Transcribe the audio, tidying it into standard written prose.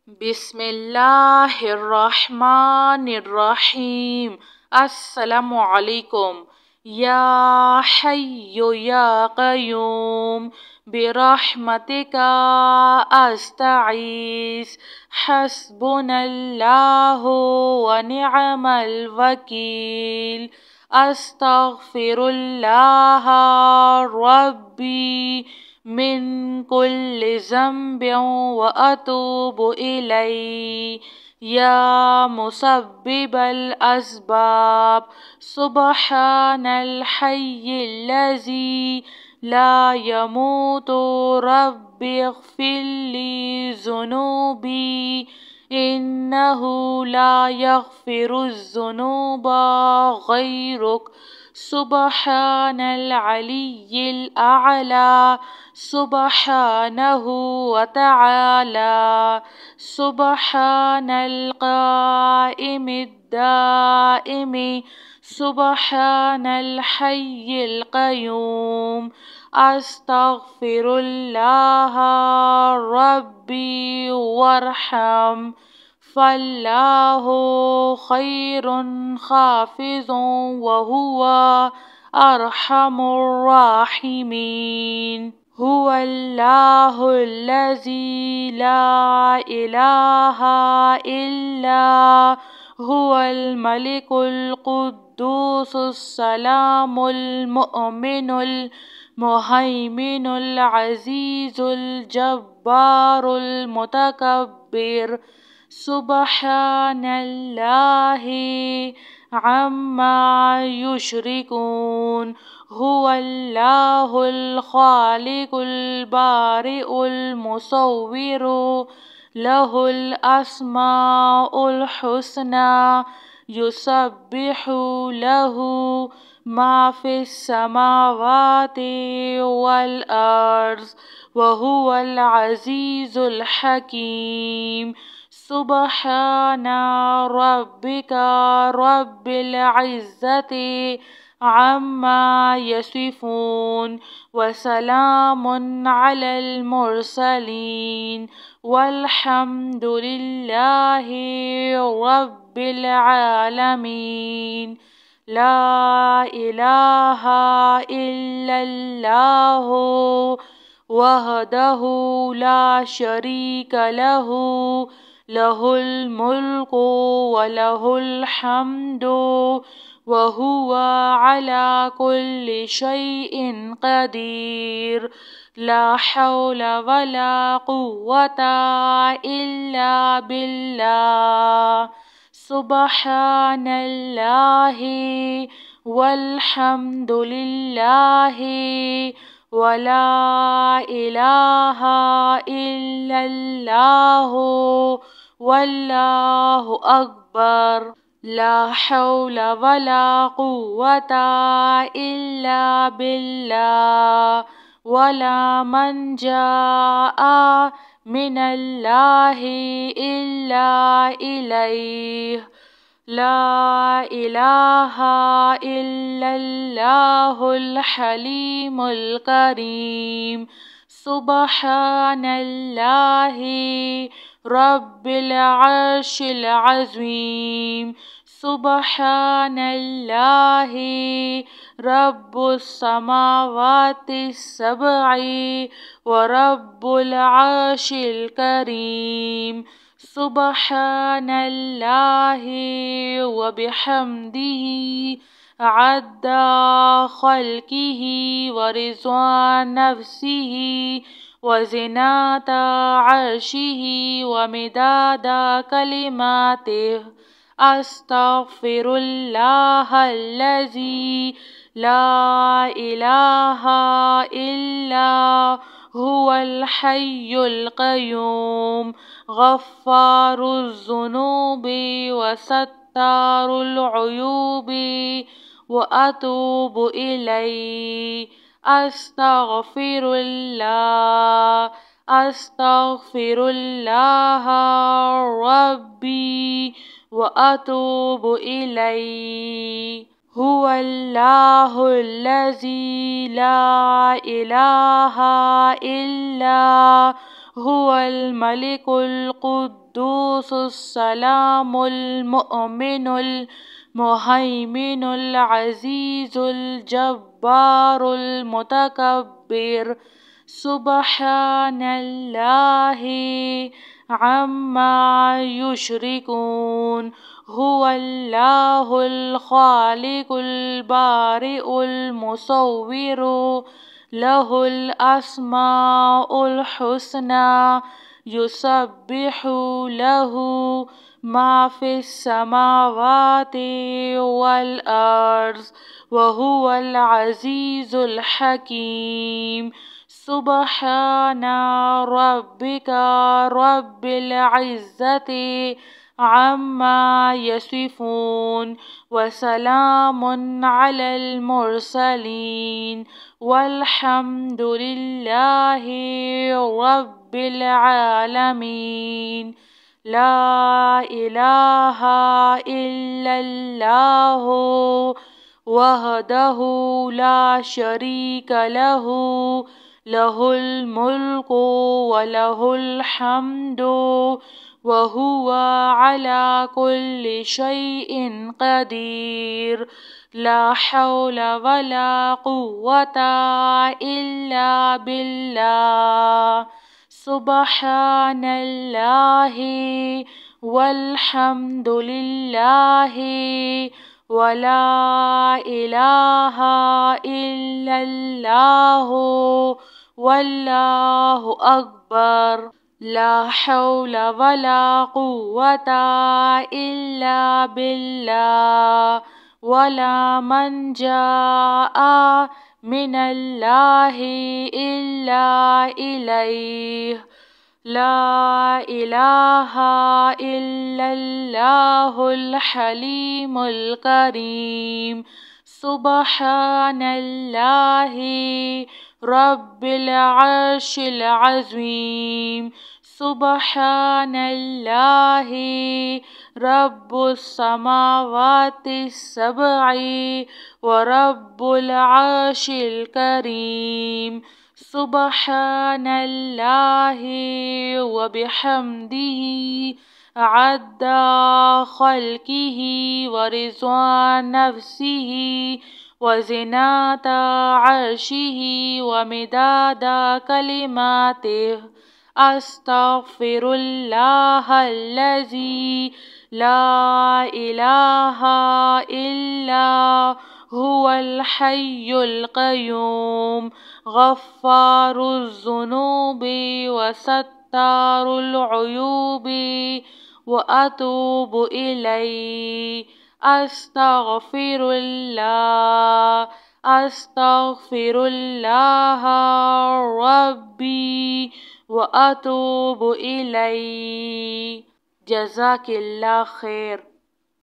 بسم اللہ الرحمن الرحیم۔ السلام علیکم۔ یا حی یا قیوم برحمتک استغیث حسبنا اللہ ونعم الوکیل۔ استغفر اللہ ربی من کل ذنب واتوب الیہ۔ یا مسبب الاسباب سبحان الحی الذی لا يموت رب اغفر لی ذنوبی انہ لا یغفر الذنوب غیرک۔ سبحان العلی الاعلی سبحانہ وتعالی۔ سبحان القائم الدائم سبحان الحی القیوم۔ استغفر اللہ ربی وارحم فاللہ خیر حافظ وہو ارحم الراحمین۔ هو اللہ الذی لا الہ الا هو الملک القدوس السلام المؤمن المہیمن العزیز الجبار المتکبر۔ سبحان اللہ عما یشرکون۔ هو اللہ الخالق البارئ المصور لہ الاسماء الحسنى یسبح لہ ما فی السماوات والارض وہو العزیز الحکیم۔ سبحان ربک رب العزۃ عما یصفون وسلام علی المرسلین والحمد للہ رب العالمین۔ لا الہ الا اللہ وحدہ لا شریک لہ لہ الملک ولہ الحمد وہو علی کل شیء قدیر۔ لا حول ولا قوة الا باللہ۔ سبحان اللہ والحمد للہ ولا الہ الا اللہ واللہ اکبر۔ لا حول ولا قوة الا باللہ۔ ولا منجا من اللہ الا الیہ۔ لا الہ الا اللہ الحلیم الکریم۔ سبحان اللہ رب العرش العظیم۔ سبحان اللہ رب السماوات السبع ورب العرش الکریم۔ سبحان اللہ وبحمدہ عدد خلقہ ورضوان نفسہ وزنة عرشہ ومداد کلماتہ۔ استغفر اللہ الذی لا الہ الا هو الحی القیوم غفار الذنوب وستار العیوب واتوب الیہ۔ استغفر اللہ۔ استغفر اللہ ربی واتوب الیہ۔ هو اللہ الذی لا الہ الا هو الملك القدوس السلام المؤمن المهيمن العزيز الجبار المتكبر. سبحان الله عما يشركون. هو الله الخالق البارئ المصور، له الأسماء الحسنى، يسبح له ما في السماوات والأرض، وهو العزيز الحكيم. سبحان ربك رب العزة عما يصفون، وسلام على المرسلين، والحمد لله رب العالمين. لا إله إلا الله وحده لا شريك له، له الملك وله الحمد وهو على كل شيء قدير. لا حول ولا قوة إلا بالله. سبحان الله والحمد لله ولا إله إلا الله والله أكبر. لا حول ولا قوة إلا بالله، ولا منجا من الله إلا إليه. لا إله إلا الله الحليم الكريم. سبحان الله رب العرش العظيم. سبحان الله رب السماوات السبع ورب العرش الكريم. سبحان الله وبحمده عد خلقه ورضوان نفسه وزنة عرشه ومداد كلماته. أستغفر الله الذي لا إله إلا هو الحي القيوم، غفار الذنوب وستار العيوب، وأتوب إليه. أستغفر الله، أستغفر الله ربي وأتوب إليه. جزاك الله خير.